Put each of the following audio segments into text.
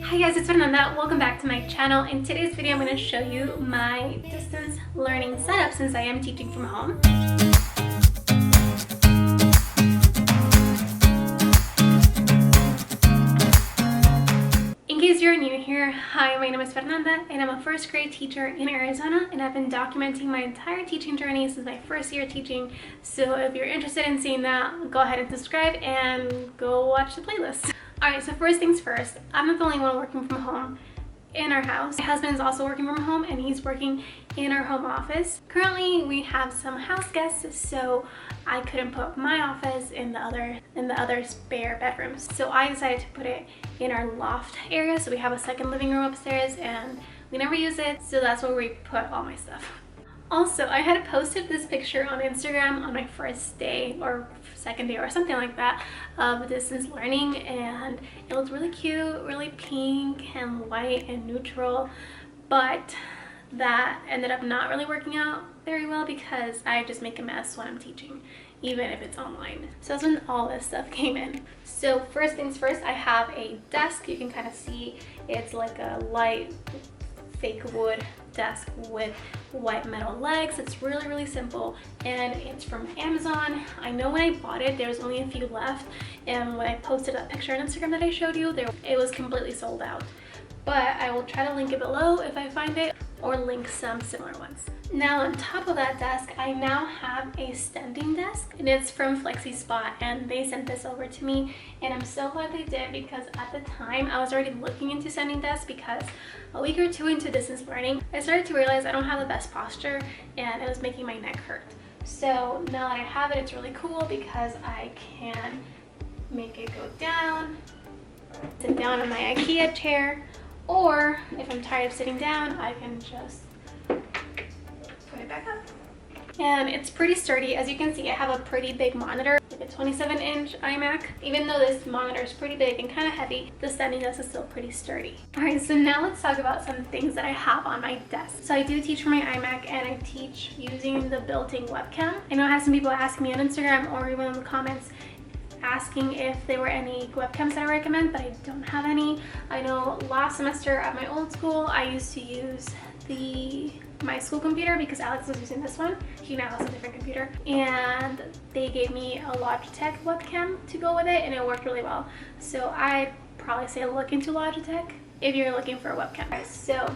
Hi guys, it's Fernanda. Welcome back to my channel. In today's video, I'm going to show you my distance learning setup since I am teaching from home. In case you're new here, hi, my name is Fernanda and I'm a first grade teacher in Arizona, and I've been documenting my entire teaching journey since my first year teaching. So if you're interested in seeing that, go ahead and subscribe and go watch the playlist. Alright, so first things first, I'm not the only one working from home in our house. My husband is also working from home and he's working in our home office. Currently, we have some house guests, so I couldn't put my office in the other spare bedrooms. So I decided to put it in our loft area. So we have a second living room upstairs and we never use it, so that's where we put all my stuff. Also, I had posted this picture on Instagram on my first day or second day or something like that of distance learning, and it looked really cute, really pink and white and neutral, but that ended up not really working out very well because I just make a mess when I'm teaching, even if it's online. So that's when all this stuff came in. So first things first, I have a desk. You can kind of see it's like a light fake wood desk with white metal legs. It's really simple and it's from Amazon. I know when I bought it there was only a few left, and when I posted that picture on Instagram that I showed you, it was completely sold out. But I will try to link it below if I find it, or link some similar ones. Now on top of that desk, I now have a standing desk, and it's from Flexispot, and they sent this over to me, and I'm so glad they did because at the time I was already looking into standing desks because a week or two into distance learning, I started to realize I don't have the best posture and it was making my neck hurt. So now that I have it, it's really cool because I can make it go down, sit down on my IKEA chair, or if I'm tired of sitting down, I can just put it back up. And it's pretty sturdy. As you can see, I have a pretty big monitor, like a 27-inch iMac. Even though this monitor is pretty big and kind of heavy, the standing desk is still pretty sturdy. Alright, so now let's talk about some things that I have on my desk. So I do teach from my iMac, and I teach using the built-in webcam. I know I have some people asking me on Instagram or even in the comments asking if there were any webcams that I recommend, but I don't have any. I know last semester at my old school, I used to use my school computer because Alex was using this one. He now has a different computer, and they gave me a Logitech webcam to go with it, and it worked really well. So I'd probably say look into Logitech if you're looking for a webcam. So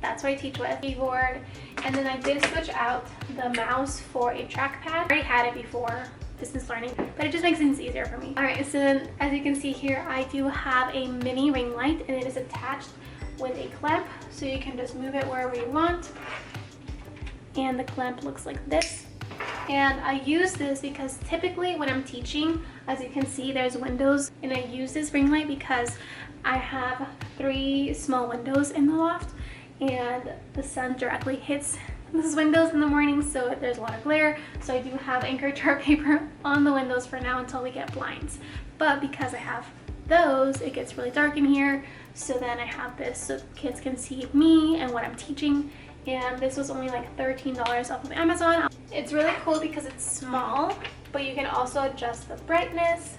that's what I teach with, keyboard, and then I did switch out the mouse for a trackpad. I already had it before distance learning, but it just makes things easier for me. Alright, so then as you can see here, I do have a mini ring light, and it is attached with a clamp, so you can just move it wherever you want. And the clamp looks like this. And I use this because typically when I'm teaching, as you can see, there's windows, and I use this ring light because I have 3 small windows in the loft, and the sun directly hits these windows in the morning, so there's a lot of glare. So I do have anchor chart paper on the windows for now until we get blinds. But because I have those, it gets really dark in here, so then I have this so kids can see me and what I'm teaching. And this was only like $13 off of Amazon. It's really cool because it's small, but you can also adjust the brightness.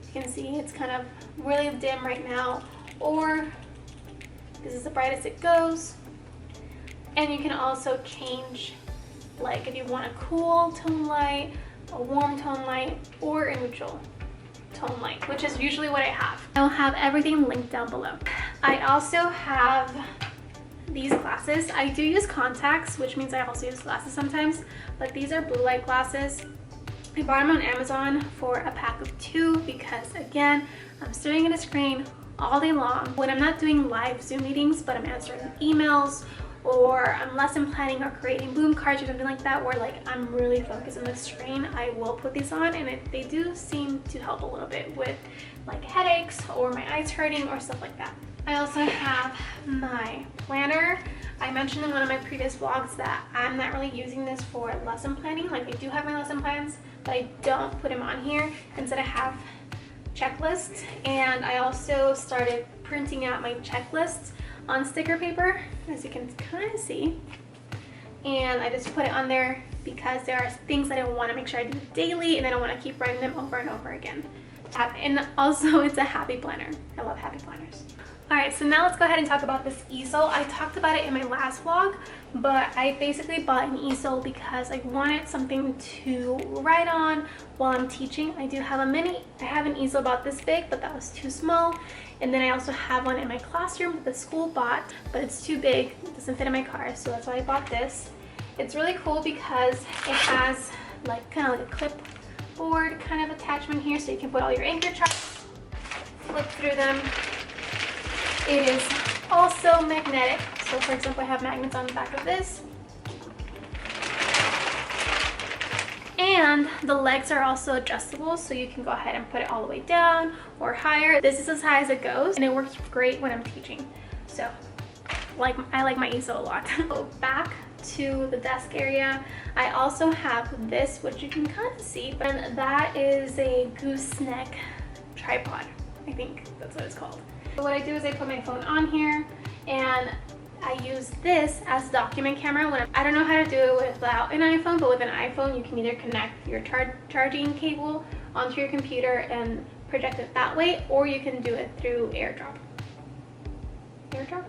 You can see it's kind of really dim right now, or this is the brightest it goes. And you can also change, like if you want a cool tone light, a warm tone light, or a neutral tone light, which is usually what I have. I'll have everything linked down below. I also have these glasses. I do use contacts, which means I also use glasses sometimes, but these are blue light glasses. I bought them on Amazon for a pack of 2 because, again, I'm staring at a screen all day long. When I'm not doing live Zoom meetings, but I'm answering emails, or I'm lesson planning or creating boom cards or something like that, where like I'm really focused on the screen, I will put these on, and they do seem to help a little bit with like headaches or my eyes hurting or stuff like that. I also have my planner. I mentioned in one of my previous vlogs that I'm not really using this for lesson planning. Like I do have my lesson plans, but I don't put them on here. Instead I have checklists, and I also started printing out my checklists on sticker paper, as you can kind of see, and I just put it on there because there are things that I want to make sure I do daily, and I don't want to keep writing them over and over again. And also, it's a happy planner. I love happy planners. Alright, so now let's go ahead and talk about this easel. I talked about it in my last vlog, but I basically bought an easel because I wanted something to write on while I'm teaching. I do have I have an easel about this big, but that was too small. And then I also have one in my classroom that the school bought, but it's too big, it doesn't fit in my car, so that's why I bought this. It's really cool because it has like kind of like a clipboard kind of attachment here, so you can put all your anchor charts, flip through them. It is also magnetic. So for example, I have magnets on the back of this. And the legs are also adjustable, so you can go ahead and put it all the way down or higher. This is as high as it goes, and it works great when I'm teaching. So I like my easel a lot. Go back to the desk area. I also have this, which you can kind of see, and that is a Gooseneck Tripod. I think that's what it's called. So what I do is I put my phone on here, and I use this as a document camera. When I don't know how to do it without an iPhone, but with an iPhone you can either connect your charging cable onto your computer and project it that way, or you can do it through AirDrop. AirDrop?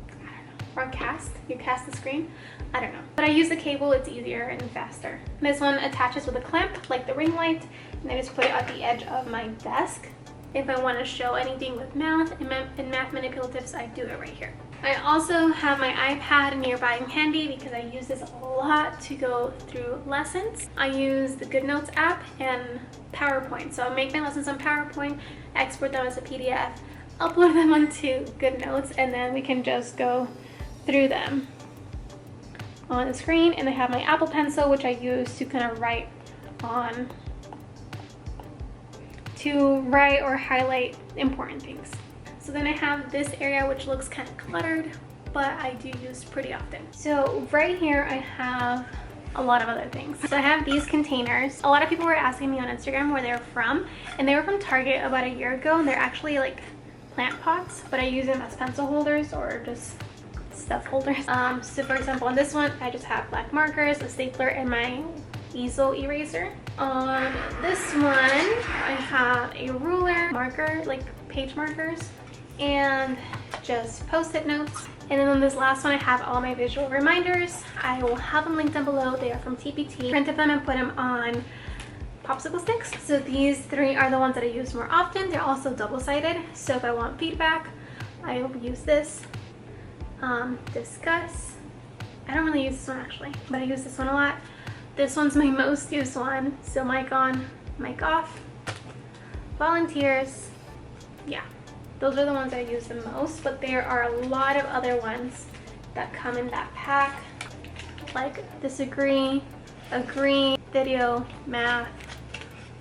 I don't know. Or cast. You cast the screen. I don't know. But I use the cable, it's easier and faster. This one attaches with a clamp like the ring light, and I just put it at the edge of my desk. If I want to show anything with math and math manipulatives, I do it right here. I also have my iPad nearby and handy because I use this a lot to go through lessons. I use the GoodNotes app and PowerPoint. So I make my lessons on PowerPoint, export them as a PDF, upload them onto GoodNotes, and then we can just go through them on the screen. And I have my Apple Pencil, which I use to kind of write on, or highlight important things. So then I have this area which looks kind of cluttered, but I do use pretty often. So right here I have a lot of other things. So I have these containers. A lot of people were asking me on Instagram where they're from, and they were from Target about a year ago, and they're actually like plant pots, but I use them as pencil holders or just stuff holders. So for example, on this one I just have black markers, a stapler, and my easel eraser. On this one I have a ruler, marker, like page markers, and just post-it notes. And then on this last one I have all my visual reminders. I will have them linked down below. They are from TPT. Printed them and put them on popsicle sticks. So these three are the ones that I use more often. They're also double-sided, so if I want feedback I will use this. Discuss. I don't really use this one actually, but I use this one a lot. This one's my most used one. So mic on, mic off, volunteers. Yeah, those are the ones I use the most, but there are a lot of other ones that come in that pack, like disagree, agree, video, math,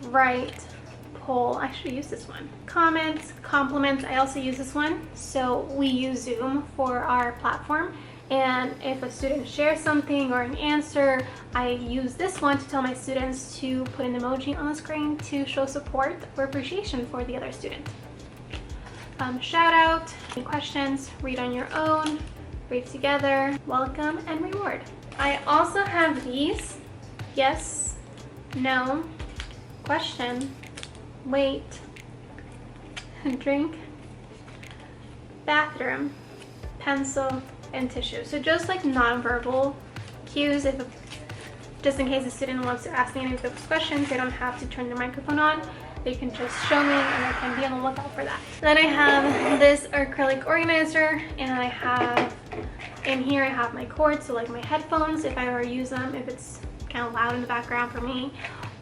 write, poll. I should use this one. Comments, compliments. I also use this one. So we use Zoom for our platform. And if a student shares something or an answer, I use this one to tell my students to put an emoji on the screen to show support or appreciation for the other student. Shout out, any questions, read on your own, read together, welcome, and reward. I also have these: yes, no, question, wait, drink, bathroom, pencil, and tissue. So just like nonverbal cues, just in case a student wants to ask me any of those questions, they don't have to turn their microphone on. They can just show me, and I can be on the lookout for that. Then I have this acrylic organizer, and I have in here I have my cords, so like my headphones if I ever use them, if it's kind of loud in the background for me.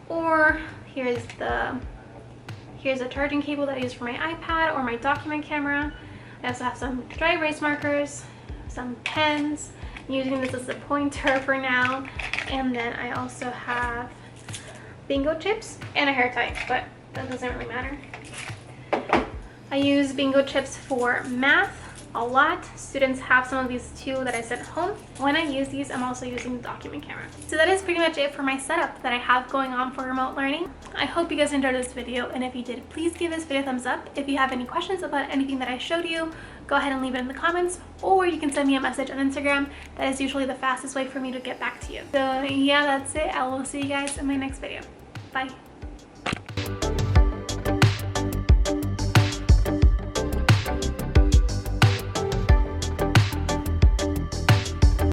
Or here's a charging cable that I use for my iPad or my document camera. I also have some dry erase markers, some pens. I'm using this as a pointer for now. And then I also have bingo chips and a hair tie, but that doesn't really matter. I use bingo chips for math a lot. Students have some of these too that I sent home. When I use these, I'm also using the document camera. So that is pretty much it for my setup that I have going on for remote learning. I hope you guys enjoyed this video, and if you did, please give this video a thumbs up. If you have any questions about anything that I showed you, go ahead and leave it in the comments, or you can send me a message on Instagram. That is usually the fastest way for me to get back to you. So yeah, that's it. I will see you guys in my next video. Bye.